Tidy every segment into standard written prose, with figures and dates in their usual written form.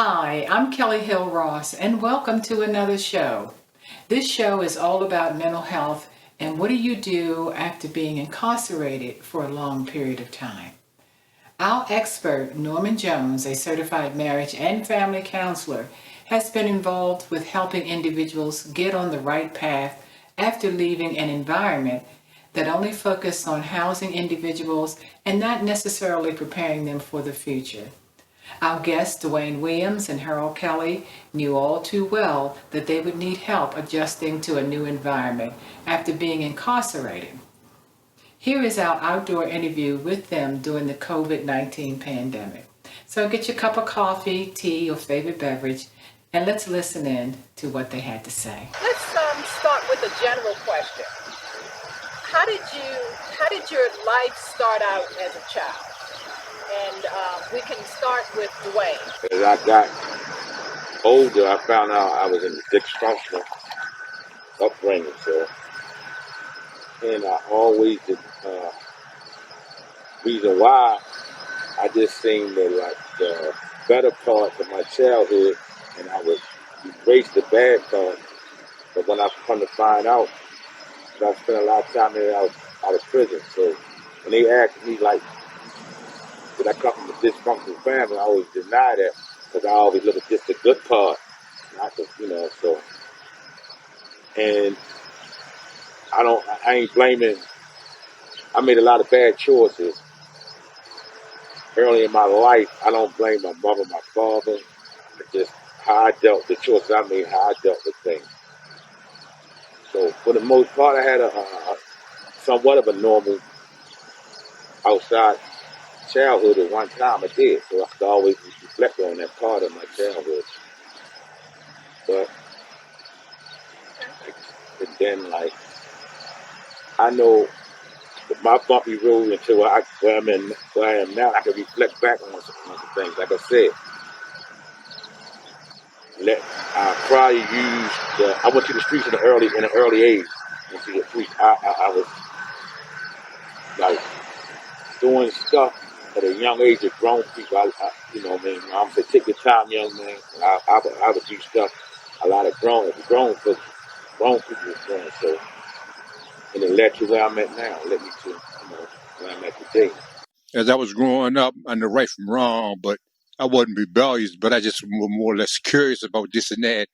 Hi, I'm Kelly Hill Ross, and welcome to another show. This show is all about mental health and what do you do after being incarcerated for a long period of time. Our expert, Norman Jones, a certified marriage and family counselor, has been involved with helping individuals get on the right path after leaving an environment that only focused on housing individuals and not necessarily preparing them for the future. Our guests, Dwain Williams and Harold Kelly, knew all too well that they would need help adjusting to a new environment after being incarcerated. Here is our outdoor interview with them during the COVID-19 pandemic. So get your cup of coffee, tea, or favorite beverage, and let's listen in to what they had to say. Let's start with a general question. How did your life start out as a child? And we can start with Dwain. As I got older, I found out I was in a dysfunctional upbringing. And I always, reason why I just seen the better parts of my childhood, and I would erase the bad parts. But when I come to find out, I spent a lot of time there out of prison. So when they asked me, did I come from a dysfunctional family, I always deny that because I always look at just the good part, not the, so. And I ain't blaming, I made a lot of bad choices early in my life. I don't blame my mother, my father, but just how I dealt, the choices I made, how I dealt with things. So for the most part, I had a somewhat of a normal outside childhood at one time. I did, so I could always reflect on that part of my childhood. But then, I know my bumpy road until where I am now, I can reflect back on some things. Like I said, I probably used. I went to the streets in an early age. Went to the streets. I was doing stuff at a young age of grown people. I'm saying, take your time, young man. I would do stuff a lot of grown people was doing. So, and it led to where I'm at now. It led me to where I'm at today. As I was growing up, I knew right from wrong, but I wasn't rebellious, but I just was more or less curious about this and that.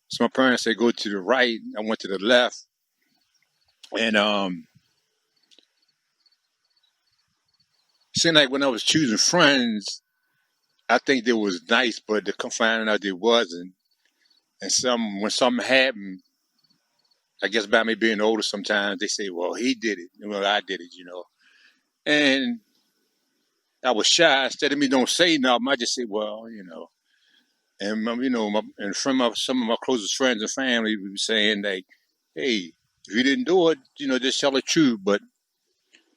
So my parents said, go to the right. I went to the left. And seemed like when I was choosing friends, I think they was nice, but they come finding out they wasn't. And when something happened, I guess by me being older sometimes, they say, well, he did it. Well, I did it, And I was shy. Instead of me don't say nothing, I just say, well, And, and from some of my closest friends and family, we were saying, like, hey, if you didn't do it, just tell the truth. But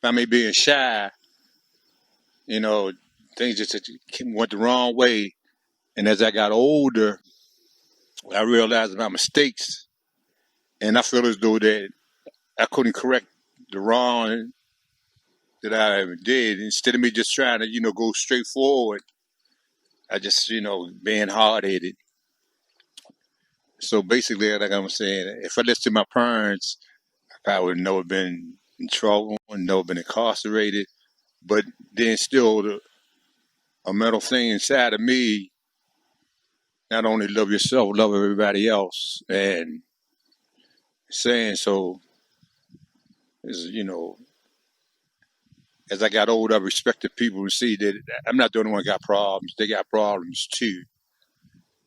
by me being shy, things just went the wrong way. And as I got older, I realized my mistakes. And I feel as though that I couldn't correct the wrong that I ever did. Instead of me just trying to, go straight forward, I just, being hard-headed. So basically, like I'm saying, if I listened to my parents, I would have never been in trouble and never been incarcerated. But then still, a mental thing inside of me, not only love yourself, love everybody else. And saying so, is, as I got older, I respected people who see that I'm not the only one who got problems. They got problems too.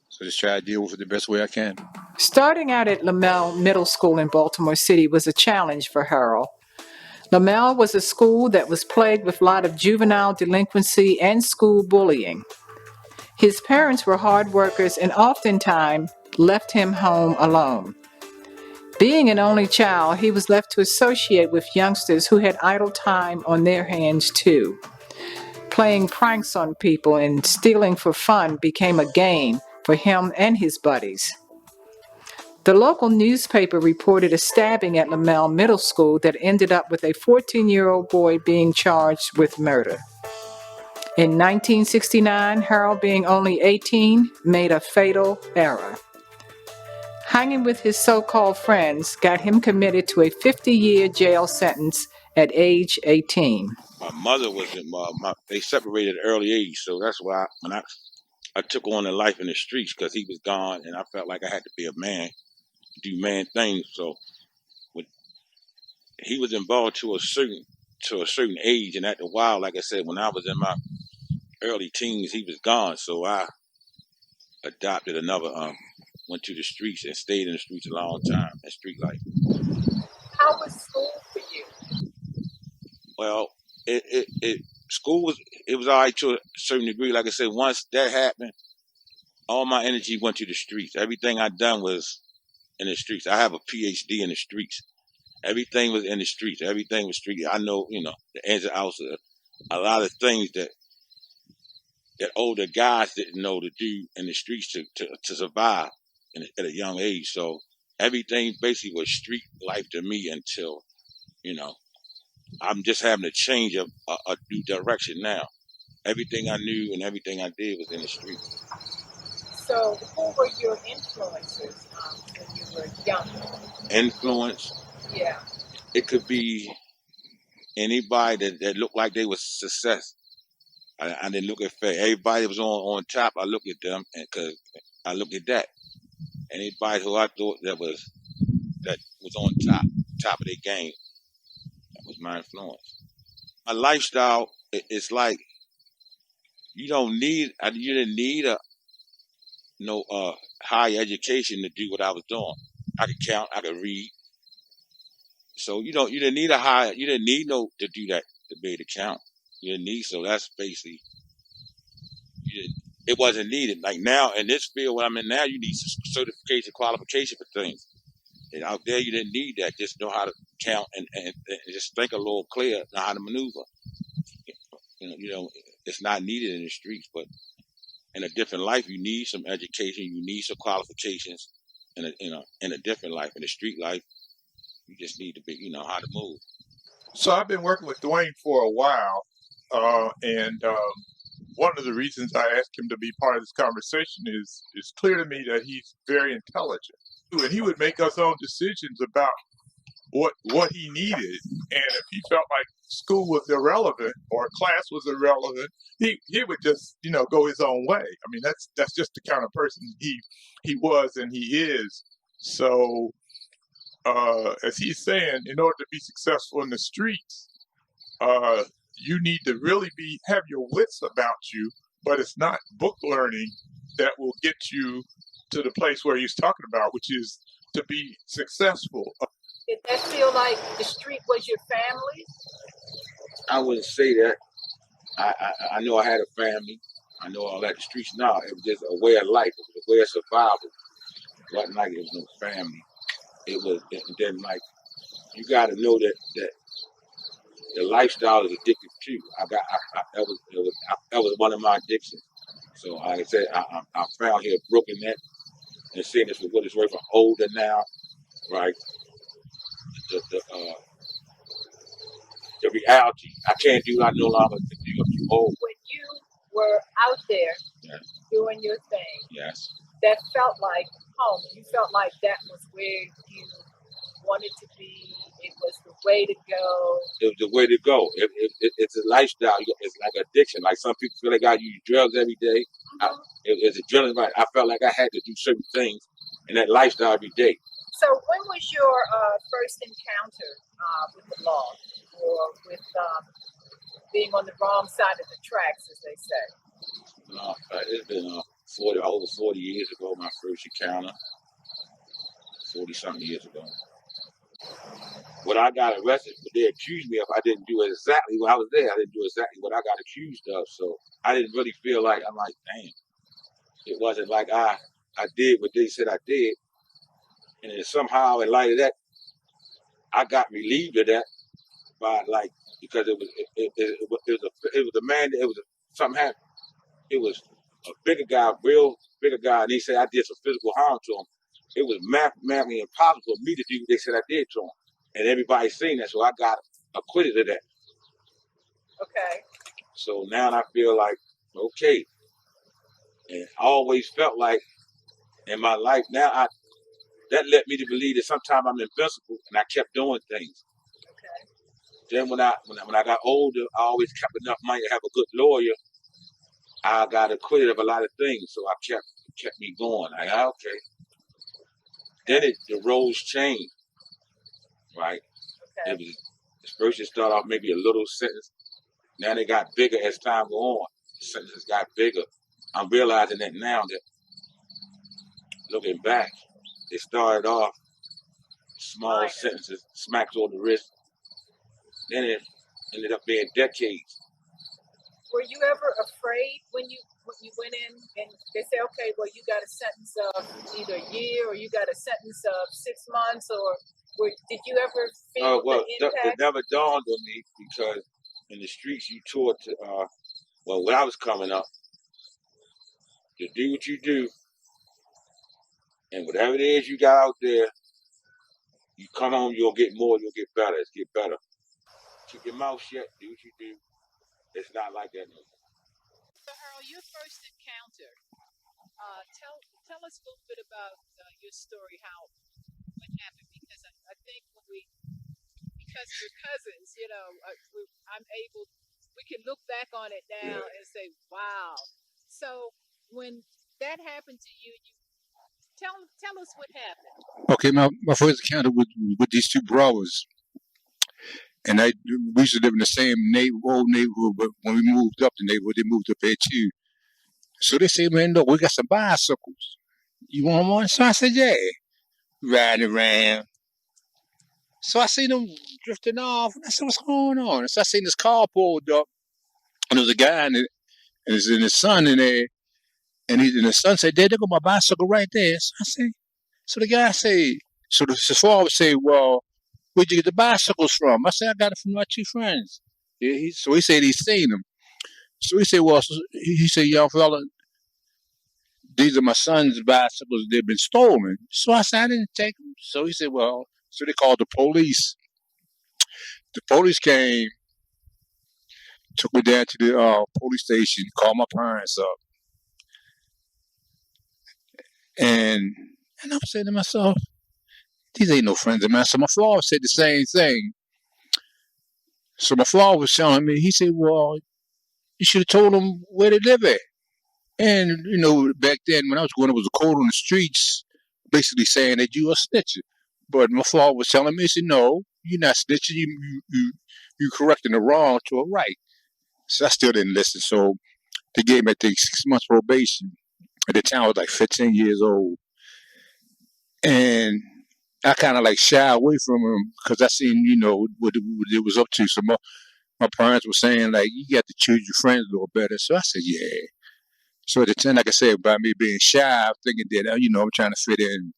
So just try to deal with it the best way I can. Starting out at Lamel Middle School in Baltimore City was a challenge for Harold. Lamel was a school that was plagued with a lot of juvenile delinquency and school bullying. His parents were hard workers and oftentimes left him home alone. Being an only child, he was left to associate with youngsters who had idle time on their hands too. Playing pranks on people and stealing for fun became a game for him and his buddies. The local newspaper reported a stabbing at Lamel Middle School that ended up with a 14-year-old boy being charged with murder. In 1969, Harold, being only 18, made a fatal error. Hanging with his so-called friends got him committed to a 50-year jail sentence at age 18. My mother wasn't. They separated at an early age, so that's why when I took on the life in the streets because he was gone, and I felt like I had to be a man, do man things. So when he was involved to a certain age, and after a while, like I said, when I was in my early teens, he was gone. So I adopted another. Went to the streets and stayed in the streets a long time in street life. How was school for you? Well, school was all right to a certain degree. Like I said, once that happened, all my energy went to the streets. Everything I done was in the streets. I have a PhD in the streets. Everything was in the streets. Everything was street. I know, the ins and outs of a lot of things that older guys didn't know to do in the streets to survive at a young age. So everything basically was street life to me until, I'm just having to change a new direction now. Everything I knew and everything I did was in the street. So who were your influences when you were younger? Influence? Yeah. It could be anybody that looked like they was success. I didn't look at fame. Everybody that was on top, I look at them, and because I look at that. Anybody who I thought that was on top of their game, that was my influence. My lifestyle is like you didn't need no higher education to do what I was doing. I could count, I could read. So you didn't need to do that to be able to count. You didn't need, so that's basically it wasn't needed. Like now in this field where I'm in now, you need certification, qualification for things. And out there, you didn't need that. Just know how to count and just think a little clear, know how to maneuver. It's not needed in the streets, but in a different life, you need some education, you need some qualifications. In a different life, in the street life, you just need to be, how to move. So I've been working with Dwain for a while, and one of the reasons I asked him to be part of this conversation is it's clear to me that he's very intelligent, and he would make us own decisions about what he needed. And if he felt like school was irrelevant or class was irrelevant, he would just go his own way. I mean, that's just the kind of person he was and he is. So as he's saying, in order to be successful in the streets, you need to really have your wits about you, but it's not book learning that will get you to the place where he's talking about, which is to be successful. Did that feel like the street was your family? I wouldn't say that. I know I had a family. I know all that. The streets now, it was just a way of life. It was a way of survival. It wasn't like it was no family. It was, and then like, you got to know that the lifestyle is addictive too. That was one of my addictions. So like I said, I found here broken that and seeing this for what it's worth. I'm older now, right? The reality. I can't do. I no longer can do. I'm too old. When you were out there doing your thing, yes, that felt like home. You felt like that was where you wanted to be. It was the way to go. It was the way to go. It's a lifestyle. It's like addiction. Like some people feel like I use drugs every day. Mm-hmm. It's adrenaline. Right? I felt like I had to do certain things in that lifestyle every day. So when was your first encounter with the law, or with being on the wrong side of the tracks, as they say? It's been over 40 years ago, my first encounter. 40-something years ago. When I got arrested, they accused me of, I didn't do exactly what I was there. I didn't do exactly what I got accused of. So I didn't really feel like, I'm like, damn. It wasn't like I did what they said I did. And then somehow, in light of that, I got relieved of that by because it was a man. Something happened. It was a bigger guy, real bigger guy, and he said I did some physical harm to him. It was mathematically impossible for me to do what they said I did to him, and everybody seen that, so I got acquitted of that. Okay. So now I feel like, okay. And I always felt like in my life now, that led me to believe that sometimes I'm invincible, and I kept doing things. Okay. Then when I got older, I always kept enough money to have a good lawyer. I got acquitted of a lot of things, so I kept me going. Like, okay. Then the roles changed, right? It Okay. was first it started off maybe a little sentence. Now they got bigger as time go on. The sentences got bigger. I'm realizing that now that looking back, it started off small Minor. sentences, smacks on the wrist. Then it ended up being decades. Were you ever afraid when you went in and they say, okay, well, you got a sentence of either a year or you got a sentence of 6 months, or did you ever feel Well, the it impact? never dawned on me because in the streets you taught to, well, when I was coming up, to do what you do, and whatever it is you got out there, you come home, you'll get more, you'll get better. It's get better. Keep your mouth shut, do what you do. It's not like that no more. So, Earl, your first encounter, tell us a little bit about your story, how what happened, because I think because we're cousins, I'm able, we can look back on it now Yeah. and say, wow. So when that happened to you, tell us what happened. Okay, my first encounter with these two brothers, and we used to live in the same old neighborhood, but when we moved up the neighborhood, they moved up here too. So they say, man, look, we got some bicycles. You want one? So I said, yeah. Riding around. So I seen them drifting off, and I said, what's going on? So I seen this car pulled up, and there was a guy in it, and his son in there, and the son said, Dad, there go my bicycle right there. So I said, so the guy say, so the father say, well, where'd you get the bicycles from? I said, I got it from my two friends. Yeah, so he said he's seen them. So he said, well, he said, young fella, these are my son's bicycles. They've been stolen. So I said, I didn't take them. So he said, well, so they called the police. The police came, took me down to the police station, called my parents up, and I was saying to myself, these ain't no friends of mine. So my father said the same thing. So my father was telling me, he said, well, you should have told them where they live at. And, back then when I was going, it was a code on the streets basically saying that you are snitching. But my father was telling me, he said, no, you're not snitching. You correcting the wrong to a right. So I still didn't listen. So they gave me, I think, 6 months probation. At the time, I was like 15 years old. And I kind of like shy away from him because I seen, what it was up to. So my parents were saying, like, you got to choose your friends a little better. So I said, yeah. So at the time, like I said, by me being shy, I'm thinking that, I'm trying to fit in.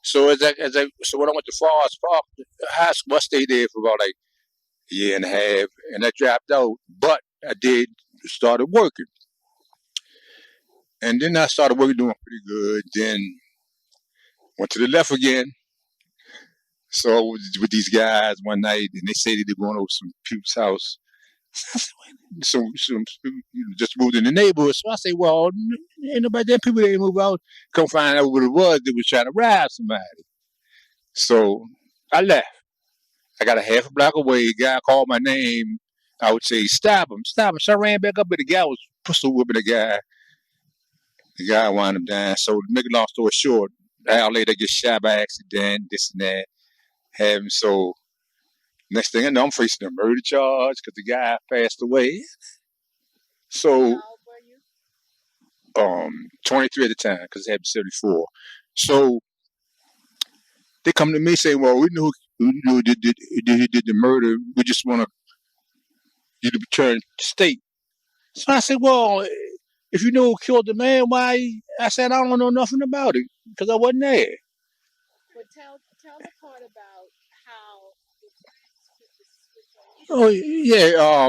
So so when I went to Forest Park High School, I stayed there for about like a year and a half, and I dropped out. But I did started working, and then I started working doing pretty good. Then went to the left again. So I was with these guys one night, and they said they're going over some people's house. Some people just moved in the neighborhood. So I say, well, ain't nobody there. People didn't move out. Come find out what it was. They was trying to rob somebody. So I left. I got a half a block away. A guy called my name. I would say, stop him, stop him. So I ran back up, but the guy was pistol whipping the guy. The guy wound him down. So to make a long story short, an hour later, I get shot by accident, this and that. Have him. So next thing I know, I'm facing a murder charge because the guy passed away. So, How old were you? 23 at the time because it happened 74. So they come to me saying, well, we knew who did the murder. We just want you to return to state. So I said, well, if you know who killed the man, why? I said, I don't know nothing about it because I wasn't there. But tell the part about how your friends put the switch on you. Oh, yeah.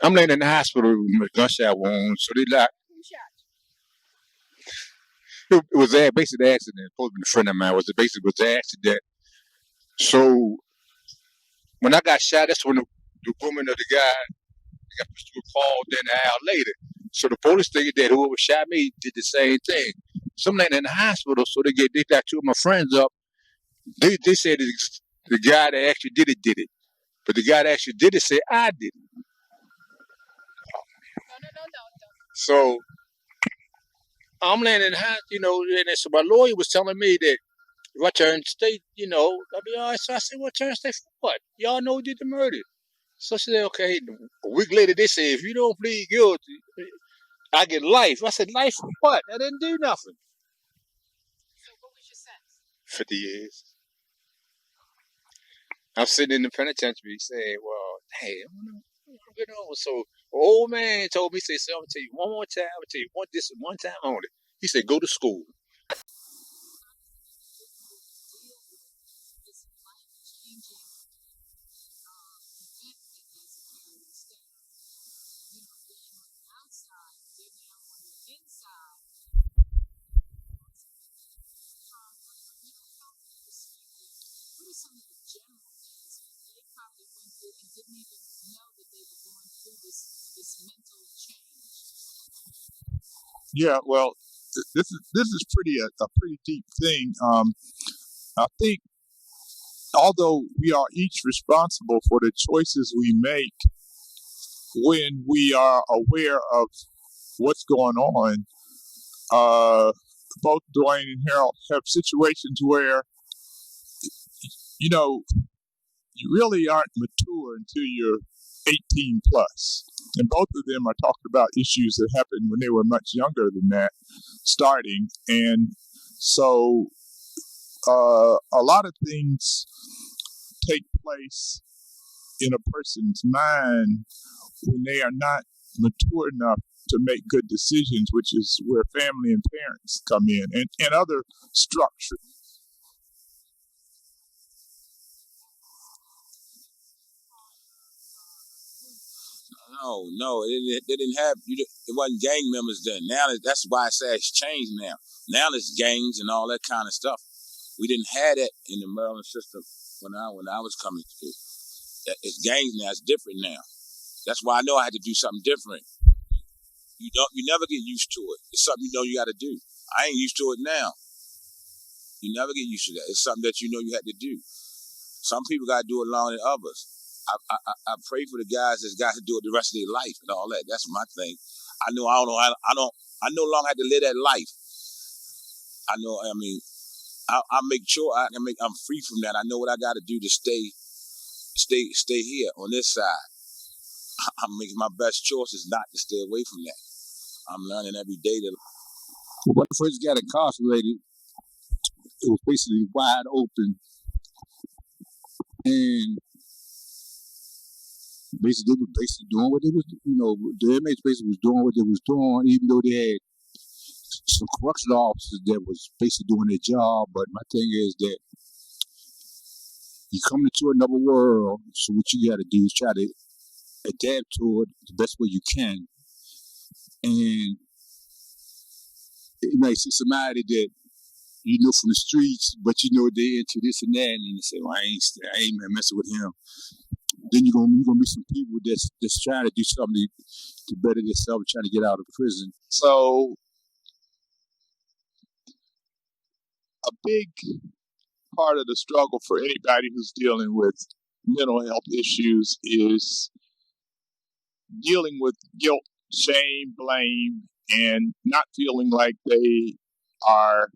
I'm laying in the hospital with a gunshot wound. So they like, Who shot it was basically an accident. Supposed to be a friend of mine. Basically was an accident. So when I got shot, that's when the woman of the guy got pushed through a fall then an hour later. So the police figured that whoever shot me did the same thing. So I'm laying in the hospital, so they got two of my friends up. They said the guy that actually did it. But the guy that actually did it said I did it. No. So I'm laying in the hospital, and so my lawyer was telling me that if I turn state, I'll be all right. So I said, well, turn state for what? Y'all know who did the murder. So she said, okay. A week later, they said, if you don't plead guilty, I get life. I said, life for what? I didn't do nothing. So what was your sentence? 50 years. I'm sitting in the penitentiary saying, well, hey, so an old man told me, say, so I'm going to tell you one more time. I'm going to tell you one time only. He said, go to school. Yeah, well, this is a pretty deep thing. I think although we are each responsible for the choices we make when we are aware of what's going on, both Dwain and Harold have situations where you really aren't mature until you're 18 plus. And both of them are talking about issues that happened when they were much younger than that, starting. And so a lot of things take place in a person's mind when they are not mature enough to make good decisions, which is where family and parents come in, and other structures. No, they didn't have it wasn't gang members then. Now that's why I say it's changed now. Now it's gangs and all that kind of stuff. We didn't have that in the Maryland system when I was coming through. It's gangs now. It's different now. That's why I know I had to do something different. You never get used to it. It's something you got to do. I ain't used to it now. You never get used to that. It's something that you had to do. Some people got to do it longer than others. I pray for the guys that's got to do it the rest of their life and all that. That's my thing. I no longer have to live that life. I make sure I'm free from that. I know what I got to do to stay here on this side. I'm making my best choices not to stay away from that. I'm learning every day that. When I first got incarcerated, it was basically wide open, and basically they were basically doing what they was, the inmates basically was doing what they was doing, even though they had some correctional officers that was basically doing their job. But my thing is that you come into another world, so what you got to do is try to adapt to it the best way you can. And you might see somebody that from the streets, but they into this and that, and you say, well, I ain't messing with him. Then you're gonna meet some people that's trying to do something to better themselves, trying to get out of prison. So a big part of the struggle for anybody who's dealing with mental health issues is dealing with guilt, shame, blame, and not feeling like they are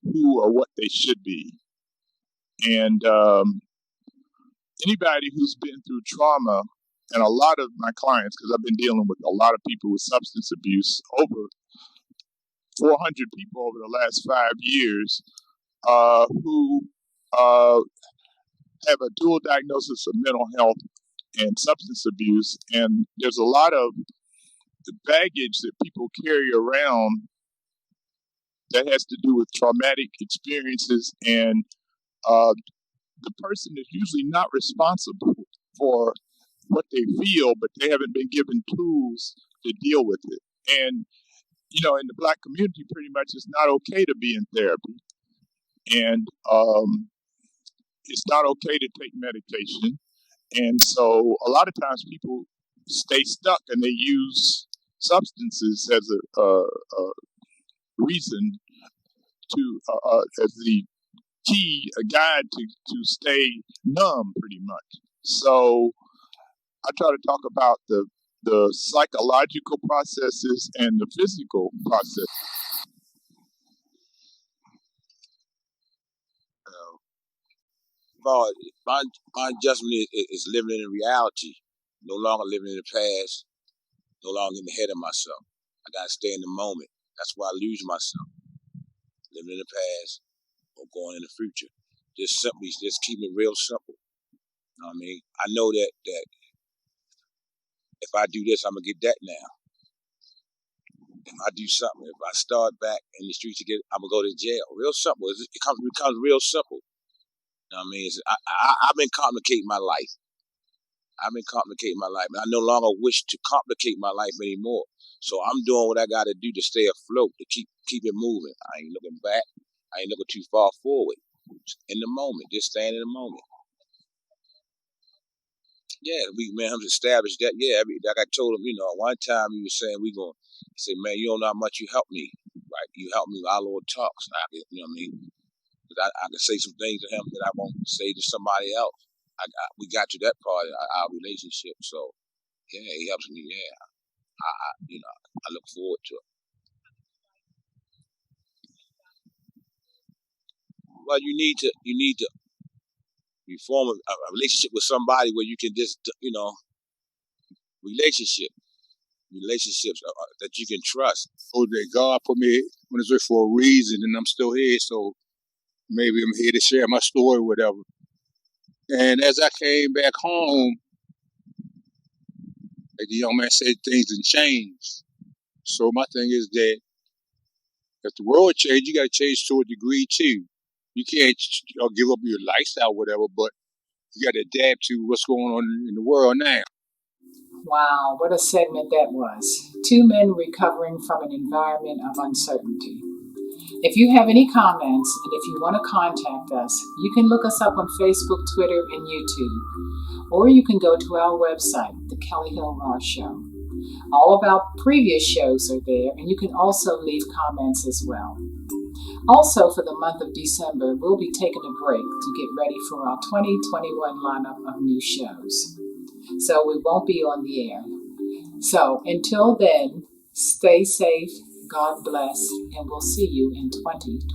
who or what they should be. And anybody who's been through trauma, and a lot of my clients, because I've been dealing with a lot of people with substance abuse, over 400 people over the last 5 years, who have a dual diagnosis of mental health and substance abuse. And there's a lot of baggage that people carry around that has to do with traumatic experiences, and the person is usually not responsible for what they feel, but they haven't been given tools to deal with it. And in the Black community, pretty much it's not okay to be in therapy, and it's not okay to take medication, And so a lot of times people stay stuck and they use substances as a reason to, as the key, a guide to stay numb pretty much. So I try to talk about the psychological processes and the physical process. My adjustment is living in reality, no longer living in the past, no longer in the head of myself. I gotta stay in the moment. That's why I lose myself. Living in the past or going in the future. Just simply, just keep it real simple. You know what I mean? I know that if I do this, I'm gonna get that now. If I do something, if I start back in the streets again, I'm gonna go to jail. Real simple. It becomes real simple. You know what I mean? I've been complicating my life. And I no longer wish to complicate my life anymore. So I'm doing what I got to do to stay afloat, to keep it moving. I ain't looking back. I ain't looking too far forward. In the moment, just staying in the moment. Yeah, we have established that. Yeah, like I told him, one time he was saying say, man, you don't know how much you helped me, right? You helped me with our little talks. You know what I mean? I can say some things to him that I won't say to somebody else. We got to that part of our relationship, so yeah, he helps me. Yeah, I look forward to it. Well, you need to reform a relationship with somebody where you can just relationships that you can trust. So that God put me on this earth for a reason, and I'm still here. So maybe I'm here to share my story, whatever. And as I came back home, like the young man said, things didn't change. So my thing is that if the world changed, you got to change to a degree too. You can't give up your lifestyle, whatever, but you got to adapt to what's going on in the world now. Wow, what a segment that was. Two men recovering from an environment of uncertainty. If you have any comments and if you want to contact us, you can look us up on Facebook, Twitter, and YouTube. Or you can go to our website, The Kelly Hill Ross Show. All of our previous shows are there, and you can also leave comments as well. Also, for the month of December, we'll be taking a break to get ready for our 2021 lineup of new shows. So we won't be on the air. So until then, stay safe, God bless, and we'll see you in 2021.